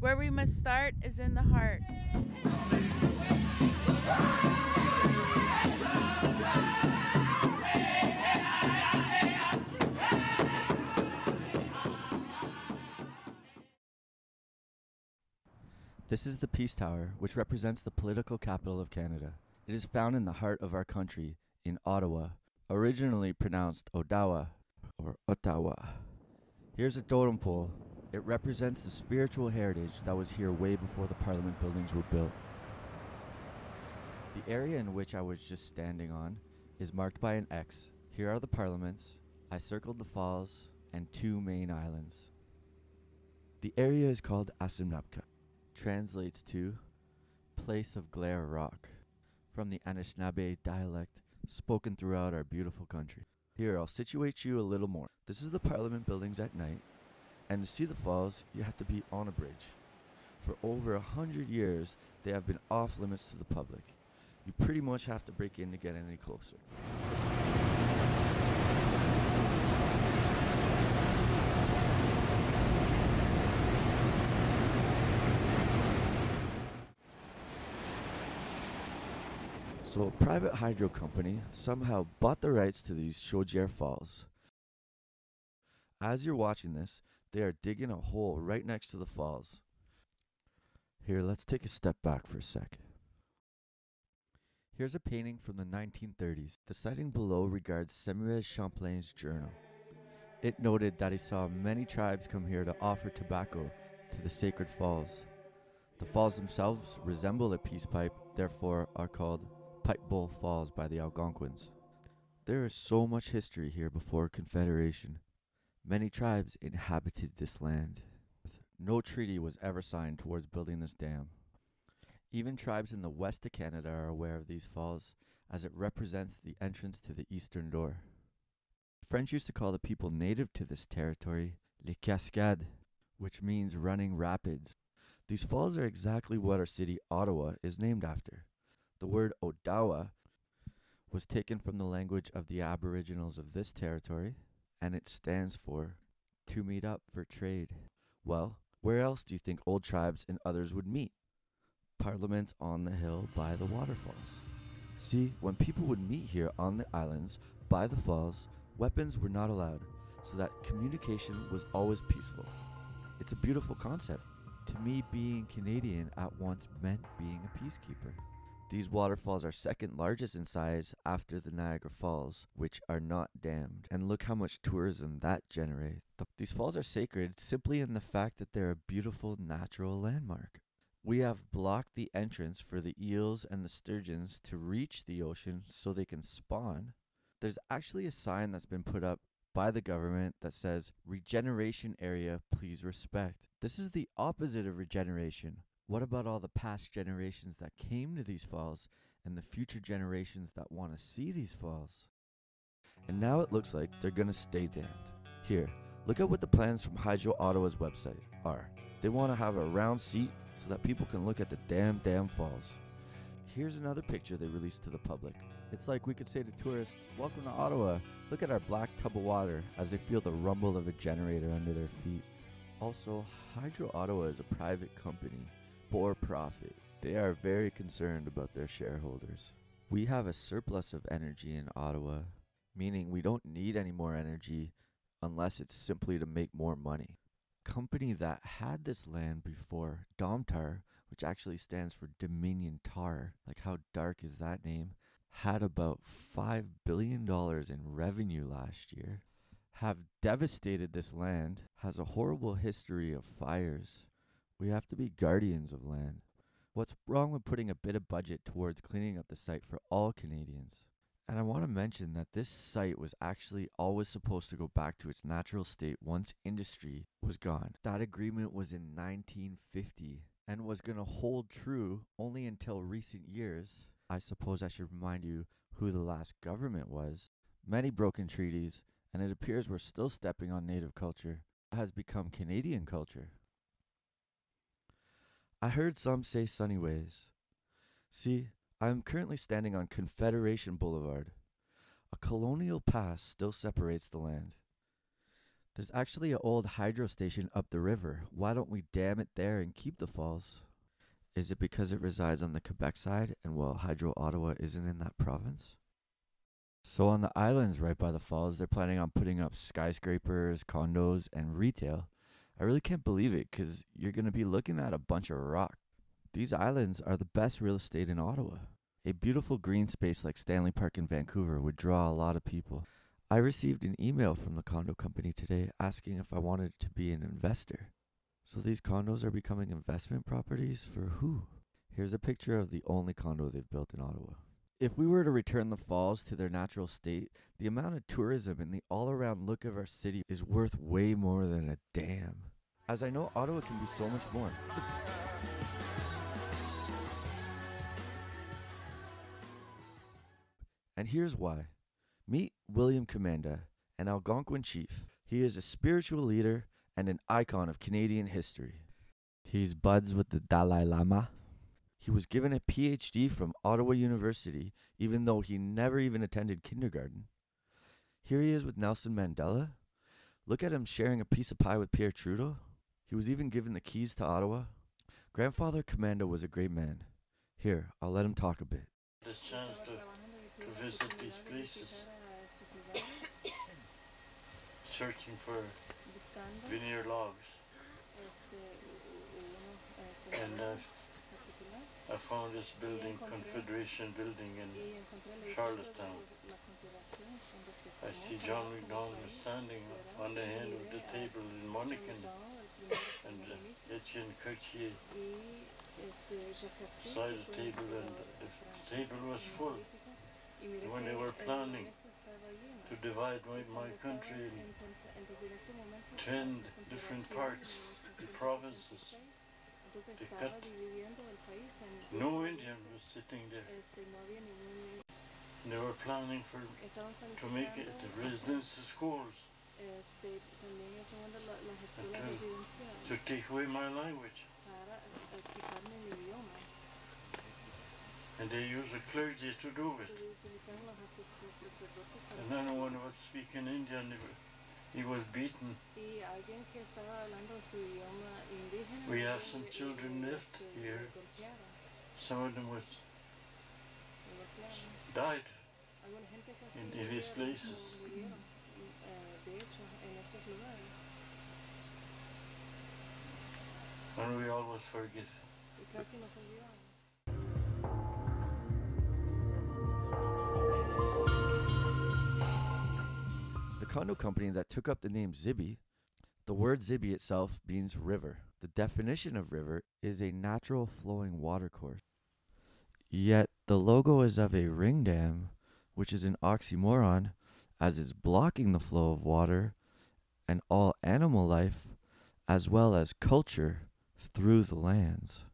Where we must start is in the heart. This is the Peace Tower, which represents the political capital of Canada. It is found in the heart of our country, in Ottawa, originally pronounced Odawa or Ottawa. Here's a totem pole. It represents the spiritual heritage that was here way before the Parliament buildings were built. The area in which I was just standing on is marked by an X. Here are the parliaments. I circled the falls and two main islands. The area is called Asinabka. Translates to place of glare rock, from the Anishinaabe dialect spoken throughout our beautiful country. Here, I'll situate you a little more. This is the Parliament buildings at night, and to see the falls, you have to be on a bridge. For over 100 years, they have been off limits to the public. You pretty much have to break in to get any closer. So a private hydro company somehow bought the rights to these Chaudière Falls. As you're watching this, they are digging a hole right next to the falls. Here, let's take a step back for a sec. Here's a painting from the 1930s. The sighting below regards Samuel Champlain's journal. It noted that he saw many tribes come here to offer tobacco to the sacred falls. The falls themselves resemble a peace pipe, therefore are called Pipe Bowl Falls by the Algonquins. There is so much history here before Confederation. Many tribes inhabited this land. No treaty was ever signed towards building this dam. Even tribes in the west of Canada are aware of these falls, as it represents the entrance to the eastern door. The French used to call the people native to this territory les cascades, which means running rapids. These falls are exactly what our city Ottawa is named after. The word Odawa was taken from the language of the Aboriginals of this territory, and it stands for to meet up for trade. Well, where else do you think old tribes and others would meet? Parliaments on the hill by the waterfalls. See, when people would meet here on the islands by the falls, weapons were not allowed, so that communication was always peaceful. It's a beautiful concept. To me, being Canadian at once meant being a peacekeeper. These waterfalls are second largest in size after the Niagara Falls, which are not dammed. And look how much tourism that generates. These falls are sacred simply in the fact that they're a beautiful natural landmark. We have blocked the entrance for the eels and the sturgeons to reach the ocean so they can spawn. There's actually a sign that's been put up by the government that says, "Regeneration area, please respect." This is the opposite of regeneration. What about all the past generations that came to these falls and the future generations that want to see these falls? And now it looks like they're going to stay dammed. Here, look at what the plans from Hydro Ottawa's website are. They want to have a round seat so that people can look at the damn falls. Here's another picture they released to the public. It's like we could say to tourists, "Welcome to Ottawa. Look at our black tub of water," as they feel the rumble of a generator under their feet. Also, Hydro Ottawa is a private company. For profit. They are very concerned about their shareholders. We have a surplus of energy in Ottawa, meaning we don't need any more energy unless it's simply to make more money. Company that had this land before, Domtar, which actually stands for Dominion Tar, like how dark is that name, had about $5 billion in revenue last year, have devastated this land, has a horrible history of fires. We have to be guardians of land. What's wrong with putting a bit of budget towards cleaning up the site for all Canadians? And I want to mention that this site was actually always supposed to go back to its natural state once industry was gone. That agreement was in 1950 and was going to hold true only until recent years. I suppose I should remind you who the last government was. Many broken treaties, and it appears we're still stepping on native culture. It has become Canadian culture. I heard some say sunny ways. See, I am currently standing on Confederation Boulevard. A colonial past still separates the land. There's actually an old hydro station up the river. Why don't we dam it there and keep the falls? Is it because it resides on the Quebec side and well, Hydro Ottawa isn't in that province? So on the islands right by the falls, they're planning on putting up skyscrapers, condos, and retail. I really can't believe it because you're going to be looking at a bunch of rock. These islands are the best real estate in Ottawa. A beautiful green space like Stanley Park in Vancouver would draw a lot of people. I received an email from the condo company today asking if I wanted to be an investor. So these condos are becoming investment properties for who? Here's a picture of the only condo they've built in Ottawa. If we were to return the falls to their natural state, the amount of tourism and the all-around look of our city is worth way more than a dam. As I know, Ottawa can be so much more. And here's why. Meet William Commanda, an Algonquin chief. He is a spiritual leader and an icon of Canadian history. He's buds with the Dalai Lama. He was given a PhD from Ottawa University, even though he never even attended kindergarten. Here he is with Nelson Mandela. Look at him sharing a piece of pie with Pierre Trudeau. He was even given the keys to Ottawa. Grandfather Commanda was a great man. Here, I'll let him talk a bit. This chance to visit these places, searching for veneer logs, and I found this building, Confederation Building in Charlottetown. I see John MacDonald standing on the end of the table in Monacan, and Etienne Cartier beside the table, and the table was full. When they were planning to divide my country in 10 different parts, the provinces, they cut. No Indian was sitting there. They were planning to make it the residential schools, to take away my language. And they used the clergy to do it. And then one was speaking Indian, he was beaten. We have some children left here. Some of them died in these places. And we always forget. The condo company that took up the name Zibi, the word Zibi itself means river. The definition of river is a natural flowing watercourse. Yet the logo is of a ring dam, which is an oxymoron, as it's blocking the flow of water and all animal life, as well as culture, through the lands.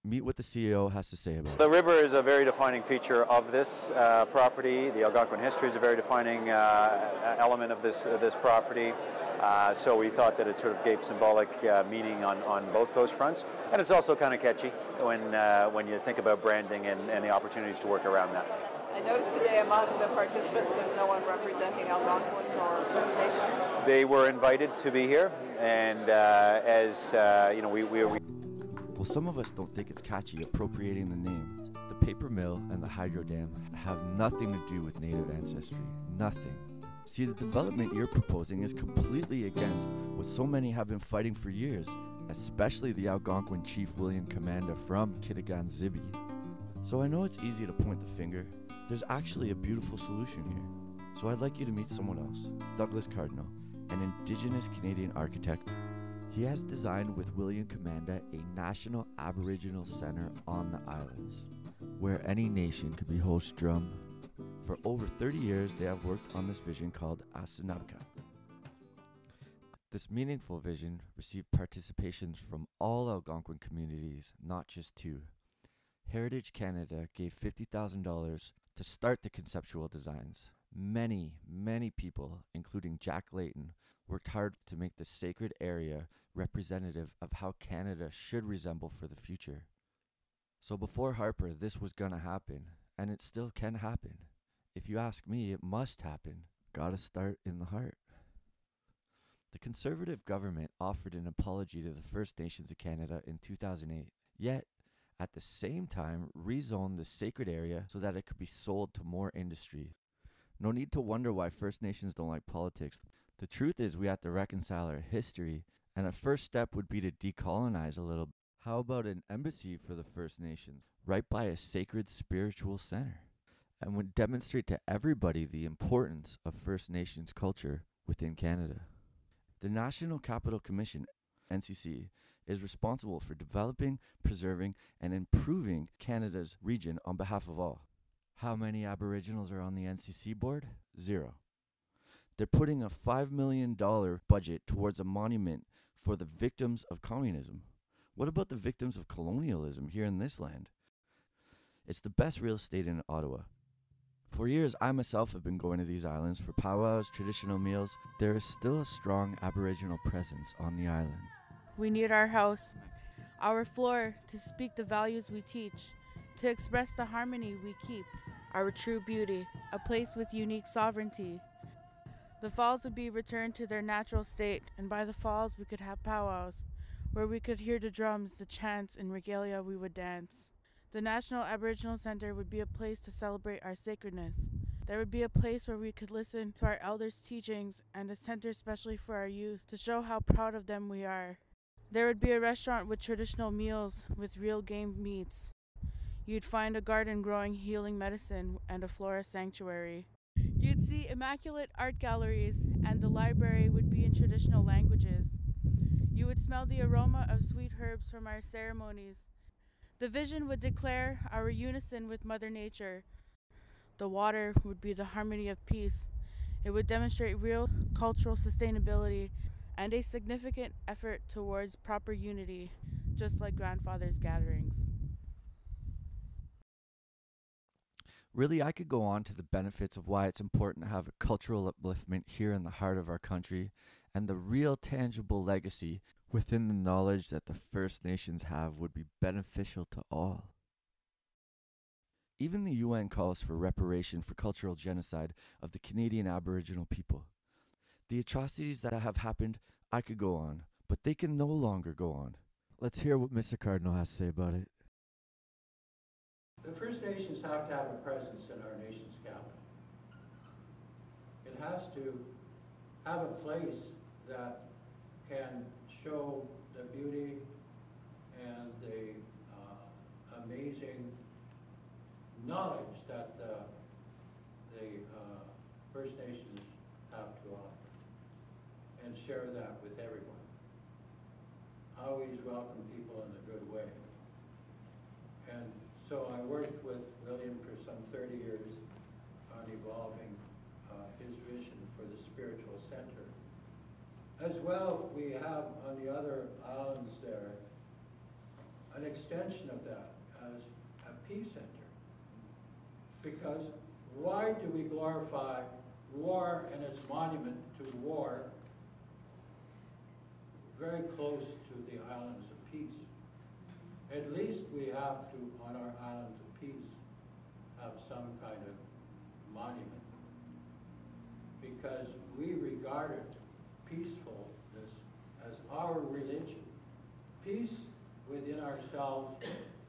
Meet what the CEO has to say about it. The river is a very defining feature of this property. The Algonquin history is a very defining element of this property. So we thought that it sort of gave symbolic meaning on both those fronts. And it's also kind of catchy when you think about branding and the opportunities to work around that. I noticed today among the participants there's no one representing Algonquins or First Nations. They were invited to be here, and as you know, we Well, some of us don't think it's catchy appropriating the name. The paper mill and the hydro dam have nothing to do with Native ancestry. Nothing. See, the development you're proposing is completely against what so many have been fighting for years, especially the Algonquin chief William Commanda from Kitigan Zibi. So I know it's easy to point the finger. There's actually a beautiful solution here. So I'd like you to meet someone else, Douglas Cardinal, an Indigenous Canadian architect. He has designed with William Commanda a national Aboriginal center on the islands, where any nation could be host drum. For over 30 years, they have worked on this vision called asinabka. This meaningful vision received participations from all Algonquin communities, not just two. Heritage Canada gave $50,000 to start the conceptual designs. Many people, including Jack Layton, worked hard to make the sacred area representative of how Canada should resemble for the future. So before Harper, this was gonna happen, and it still can happen. If you ask me, it must happen. Gotta start in the heart. The Conservative government offered an apology to the First Nations of Canada in 2008, yet at the same time rezoned the sacred area so that it could be sold to more industry. No need to wonder why First Nations don't like politics. The truth is we have to reconcile our history, and a first step would be to decolonize a little. How about an embassy for the First Nations, right by a sacred spiritual center? And would demonstrate to everybody the importance of First Nations culture within Canada. The National Capital Commission, NCC, is responsible for developing, preserving, and improving Canada's region on behalf of all. How many Aboriginals are on the NCC board? 0. They're putting a $5 million budget towards a monument for the victims of communism. What about the victims of colonialism here in this land? It's the best real estate in Ottawa. For years, I myself have been going to these islands for powwows, traditional meals. There is still a strong Aboriginal presence on the island. We need our house, our floor, to speak the values we teach, to express the harmony we keep, our true beauty, a place with unique sovereignty. The falls would be returned to their natural state, and by the falls we could have powwows, where we could hear the drums, the chants, and regalia we would dance. The National Aboriginal Centre would be a place to celebrate our sacredness. There would be a place where we could listen to our elders' teachings, and a center especially for our youth to show how proud of them we are. There would be a restaurant with traditional meals with real game meats. You'd find a garden growing healing medicine and a flora sanctuary. You'd see immaculate art galleries, and the library would be in traditional languages. You would smell the aroma of sweet herbs from our ceremonies. The vision would declare our unison with Mother Nature. The water would be the harmony of peace. It would demonstrate real cultural sustainability and a significant effort towards proper unity, just like grandfather's gatherings. Really, I could go on to the benefits of why it's important to have a cultural upliftment here in the heart of our country, and the real tangible legacy within the knowledge that the First Nations have would be beneficial to all. Even the UN calls for reparation for cultural genocide of the Canadian Aboriginal people. The atrocities that have happened, I could go on, but they can no longer go on. Let's hear what Mr. Cardinal has to say about it. The First Nations have to have a presence in our nation's capital. It has to have a place that can show the beauty and the amazing knowledge that the First Nations have to offer, and share that with everyone. Always welcome people in a good way. And so I worked with William for some 30 years on evolving his vision for the spiritual center. As well, we have on the other islands there an extension of that as a peace center. Because why do we glorify war and its monument to war very close to the islands of peace? At least we have to, on our islands of peace, have some kind of monument. Because we regarded peacefulness as our religion. Peace within ourselves,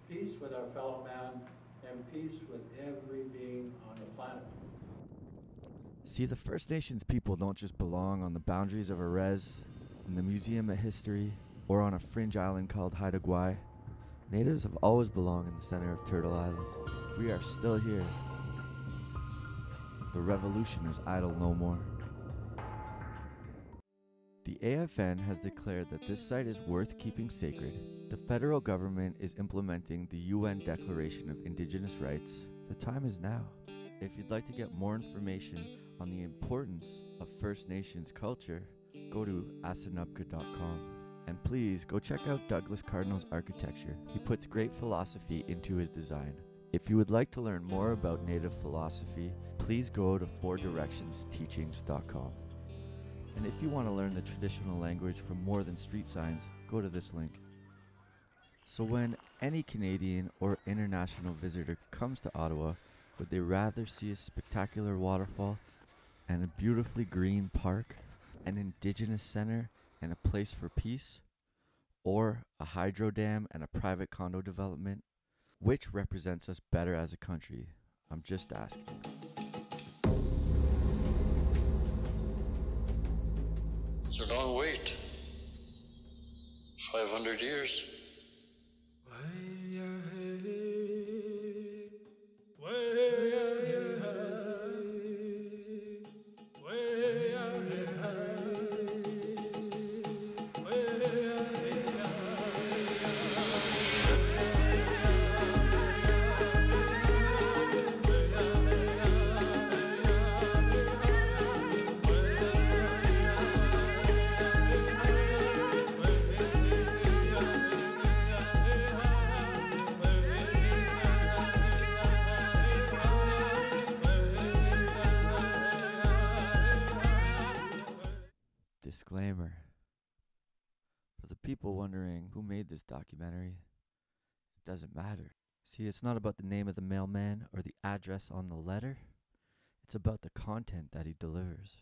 peace with our fellow man, and peace with every being on the planet. See, the First Nations people don't just belong on the boundaries of a res, in the Museum of History, or on a fringe island called Haida Gwaii. Natives have always belonged in the center of Turtle Island. We are still here. The revolution is idle no more. The AFN has declared that this site is worth keeping sacred. The federal government is implementing the UN Declaration of Indigenous Rights. The time is now. If you'd like to get more information on the importance of First Nations culture, go to asinabka.com. And please go check out Douglas Cardinal's architecture. He puts great philosophy into his design. If you would like to learn more about Native philosophy, please go to fourdirectionsteachings.com. And if you want to learn the traditional language from more than street signs, go to this link. So when any Canadian or international visitor comes to Ottawa, would they rather see a spectacular waterfall and a beautifully green park, an indigenous center and a place for peace, or a hydro dam and a private condo development? Which represents us better as a country? I'm just asking. It's a long wait. 500 years. Disclaimer. For the people wondering who made this documentary, it doesn't matter. See, it's not about the name of the mailman or the address on the letter. It's about the content that he delivers.